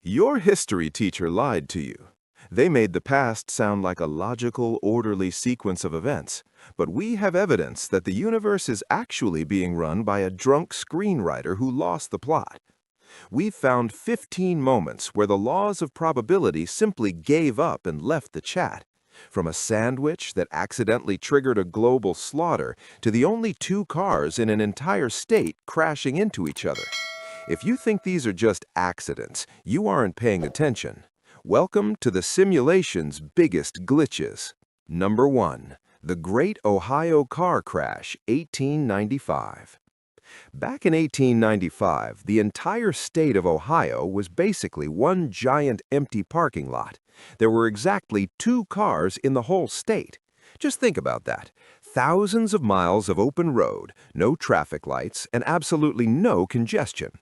Your history teacher lied to you. They made the past sound like a logical, orderly sequence of events, but we have evidence that the universe is actually being run by a drunk screenwriter who lost the plot. We've found 15 moments where the laws of probability simply gave up and left the chat. From a sandwich that accidentally triggered a global slaughter to the only two cars in an entire state crashing into each other. If you think these are just accidents, you aren't paying attention. Welcome to the simulation's biggest glitches. Number 1. The Great Ohio Car Crash, 1895. Back in 1895, the entire state of Ohio was basically one giant empty parking lot. There were exactly two cars in the whole state. Just think about that. Thousands of miles of open road, no traffic lights, and absolutely no congestion.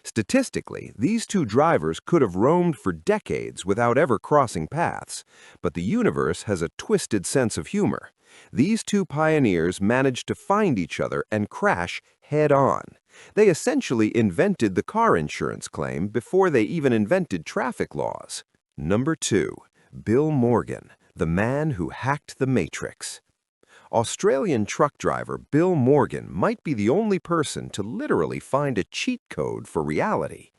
Statistically, these two drivers could have roamed for decades without ever crossing paths. But the universe has a twisted sense of humor. These two pioneers managed to find each other and crash head-on. They essentially invented the car insurance claim before they even invented traffic laws. Number 2. Bill Morgan, the man who hacked the Matrix. Australian truck driver Bill Morgan might be the only person to literally find a cheat code for reality.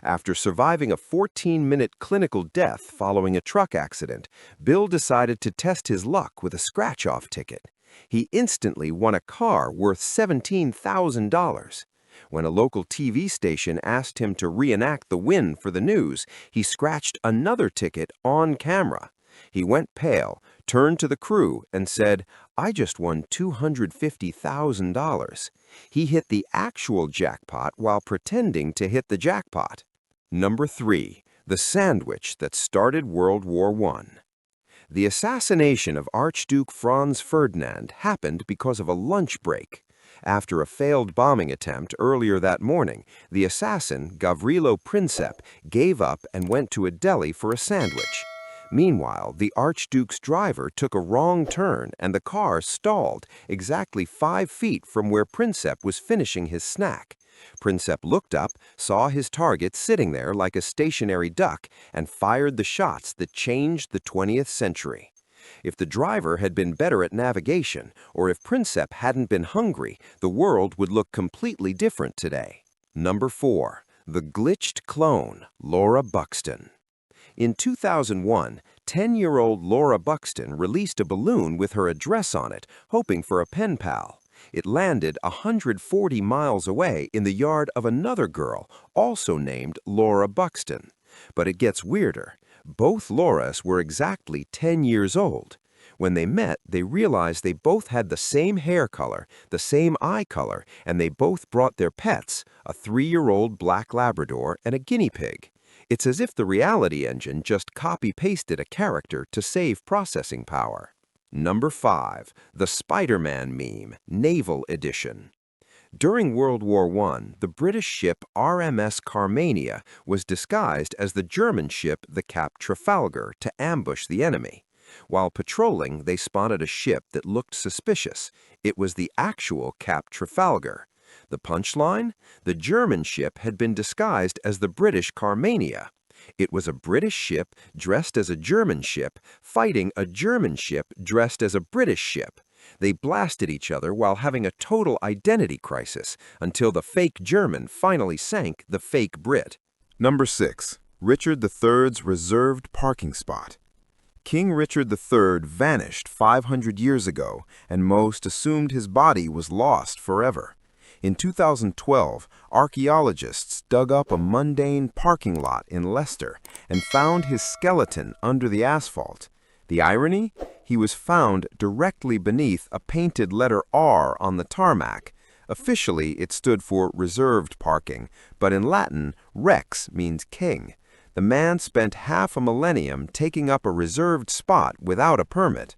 After surviving a 14-minute clinical death following a truck accident, Bill decided to test his luck with a scratch-off ticket. He instantly won a car worth $17,000. When a local TV station asked him to reenact the win for the news, he scratched another ticket on camera. He went pale, turned to the crew, and said, "I just won $250,000. He hit the actual jackpot while pretending to hit the jackpot. Number 3. The sandwich that started World War I. The assassination of Archduke Franz Ferdinand happened because of a lunch break. After a failed bombing attempt earlier that morning, the assassin, Gavrilo Princip, gave up and went to a deli for a sandwich. Meanwhile, the Archduke's driver took a wrong turn and the car stalled exactly 5 feet from where Princip was finishing his snack. Princip looked up, saw his target sitting there like a stationary duck, and fired the shots that changed the 20th century. If the driver had been better at navigation, or if Princip hadn't been hungry, the world would look completely different today. Number 4. The glitched clone, Laura Buxton. In 2001, 10-year-old Laura Buxton released a balloon with her address on it, hoping for a pen pal. It landed 140 miles away in the yard of another girl, also named Laura Buxton. But it gets weirder. Both Lauras were exactly 10 years old. When they met, they realized they both had the same hair color, the same eye color, and they both brought their pets, a 3-year-old black Labrador and a guinea pig. It's as if the reality engine just copy-pasted a character to save processing power. Number 5. The Spider-Man meme, Naval Edition. During World War I, the British ship RMS Carmania was disguised as the German ship the Cap Trafalgar to ambush the enemy. While patrolling, they spotted a ship that looked suspicious. It was the actual Cap Trafalgar. The punchline? The German ship had been disguised as the British Carmania. It was a British ship dressed as a German ship, fighting a German ship dressed as a British ship. They blasted each other while having a total identity crisis until the fake German finally sank the fake Brit. Number 6. Richard III's reserved parking spot. King Richard III vanished 500 years ago, and most assumed his body was lost forever. In 2012, archaeologists dug up a mundane parking lot in Leicester and found his skeleton under the asphalt. The irony? He was found directly beneath a painted letter R on the tarmac. Officially, it stood for reserved parking, but in Latin, rex means king. The man spent half a millennium taking up a reserved spot without a permit.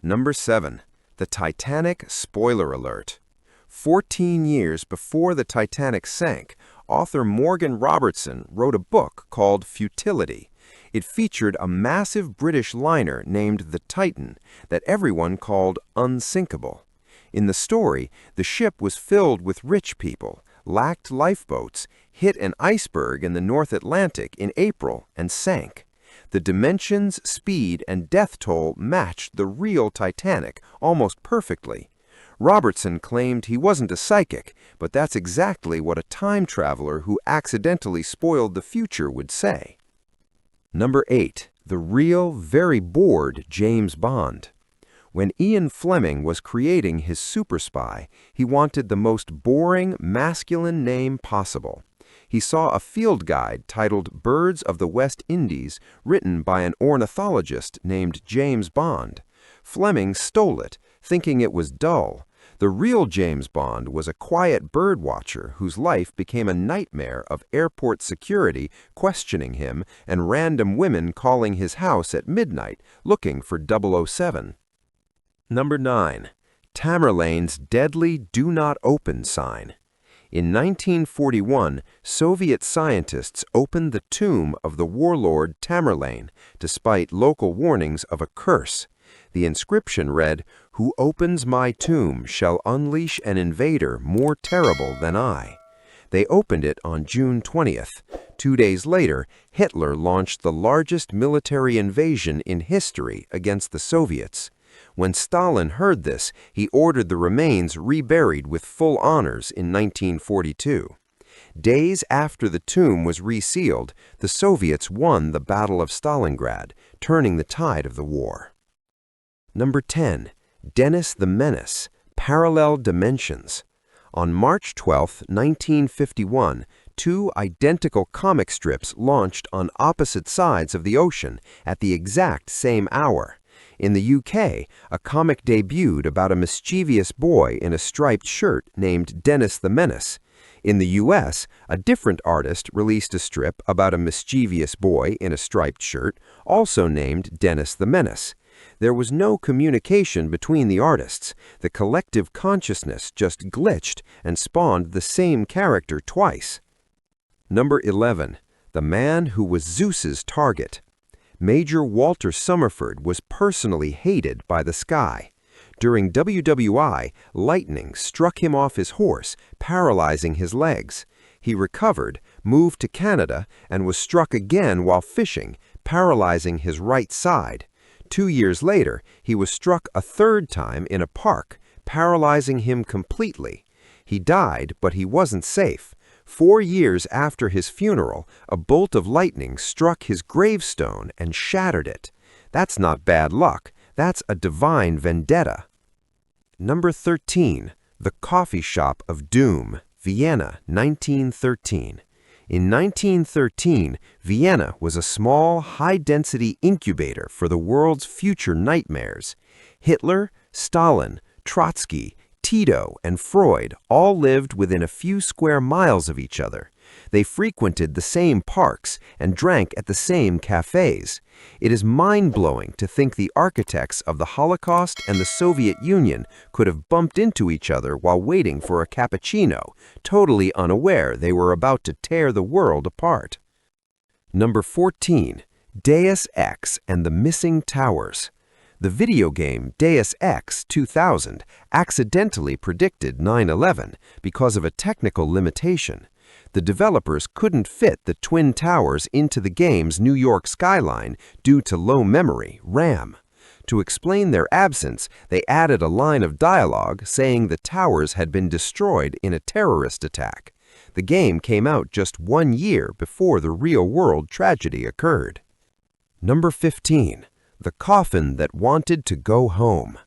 Number 7. The Titanic spoiler alert. 14 years before the Titanic sank, author Morgan Robertson wrote a book called Futility. It featured a massive British liner named the Titan that everyone called unsinkable. In the story, the ship was filled with rich people, lacked lifeboats, hit an iceberg in the North Atlantic in April and sank. The dimensions, speed, and death toll matched the real Titanic almost perfectly. Robertson claimed he wasn't a psychic, but that's exactly what a time traveler who accidentally spoiled the future would say. Number 8. The real, very bored James Bond. When Ian Fleming was creating his super spy, he wanted the most boring, masculine name possible. He saw a field guide titled Birds of the West Indies written by an ornithologist named James Bond. Fleming stole it, thinking it was dull. The real James Bond was a quiet bird watcher whose life became a nightmare of airport security questioning him and random women calling his house at midnight looking for 007. Number 9. Tamerlane's deadly Do Not Open sign. In 1941, Soviet scientists opened the tomb of the warlord Tamerlane, despite local warnings of a curse. The inscription read, "Who opens my tomb shall unleash an invader more terrible than I." They opened it on June 20th. 2 days later, Hitler launched the largest military invasion in history against the Soviets. When Stalin heard this, he ordered the remains reburied with full honors in 1942. Days after the tomb was resealed, the Soviets won the Battle of Stalingrad, turning the tide of the war. Number 10. Dennis the Menace, Parallel Dimensions. On March 12, 1951, 2 identical comic strips launched on opposite sides of the ocean at the exact same hour. In the UK, a comic debuted about a mischievous boy in a striped shirt named Dennis the Menace. In the US, a different artist released a strip about a mischievous boy in a striped shirt, also named Dennis the Menace. There was no communication between the artists. The collective consciousness just glitched and spawned the same character twice. Number 11. The Man Who Was Zeus's Target. Major Walter Summerford was personally hated by the sky. During WWI, lightning struck him off his horse, paralyzing his legs. He recovered, moved to Canada, and was struck again while fishing, paralyzing his right side. 2 years later, he was struck a third time in a park, paralyzing him completely. He died, but he wasn't safe. 4 years after his funeral, a bolt of lightning struck his gravestone and shattered it. That's not bad luck. That's a divine vendetta. Number 13. The Coffee Shop of Doom, Vienna, 1913. In 1913, Vienna was a small, high-density incubator for the world's future nightmares. Hitler, Stalin, Trotsky, Tito, and Freud all lived within a few square miles of each other. They frequented the same parks and drank at the same cafes. It is mind-blowing to think the architects of the Holocaust and the Soviet Union could have bumped into each other while waiting for a cappuccino, totally unaware they were about to tear the world apart. Number 14. Deus Ex and the Missing Towers. The video game Deus Ex 2000 accidentally predicted 9/11 because of a technical limitation. The developers couldn't fit the Twin Towers into the game's New York skyline due to low memory, RAM. To explain their absence, they added a line of dialogue saying the towers had been destroyed in a terrorist attack. The game came out just 1 year before the real-world tragedy occurred. Number 15. The Coffin That Wanted to Go Home.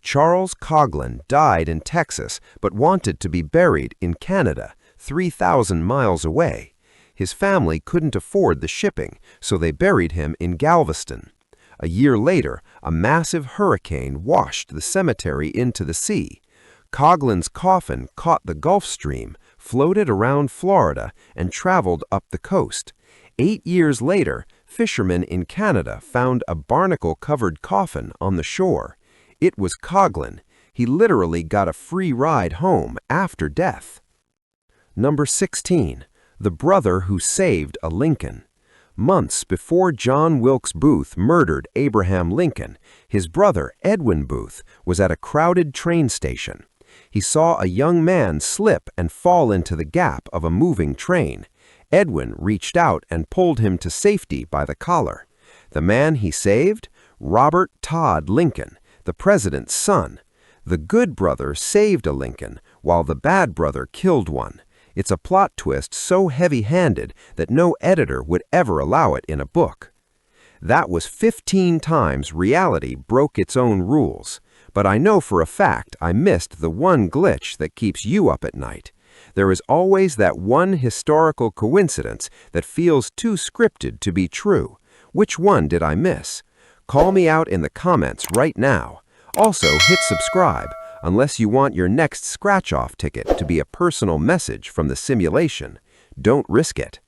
Charles Coughlin died in Texas but wanted to be buried in Canada, 3,000 miles away. His family couldn't afford the shipping, so they buried him in Galveston. A year later, a massive hurricane washed the cemetery into the sea. Coughlin's coffin caught the Gulf Stream, floated around Florida, and traveled up the coast. 8 years later, fishermen in Canada found a barnacle-covered coffin on the shore. It was Coughlin. He literally got a free ride home after death. Number 16. The Brother Who Saved a Lincoln. Months before John Wilkes Booth murdered Abraham Lincoln, his brother Edwin Booth was at a crowded train station. He saw a young man slip and fall into the gap of a moving train. Edwin reached out and pulled him to safety by the collar. The man he saved? Robert Todd Lincoln, the president's son. The good brother saved a Lincoln, while the bad brother killed one. It's a plot twist so heavy-handed that no editor would ever allow it in a book. That was 15 times reality broke its own rules. But I know for a fact I missed the one glitch that keeps you up at night. There is always that one historical coincidence that feels too scripted to be true. Which one did I miss? Call me out in the comments right now. Also, hit subscribe, unless you want your next scratch-off ticket to be a personal message from the simulation. Don't risk it.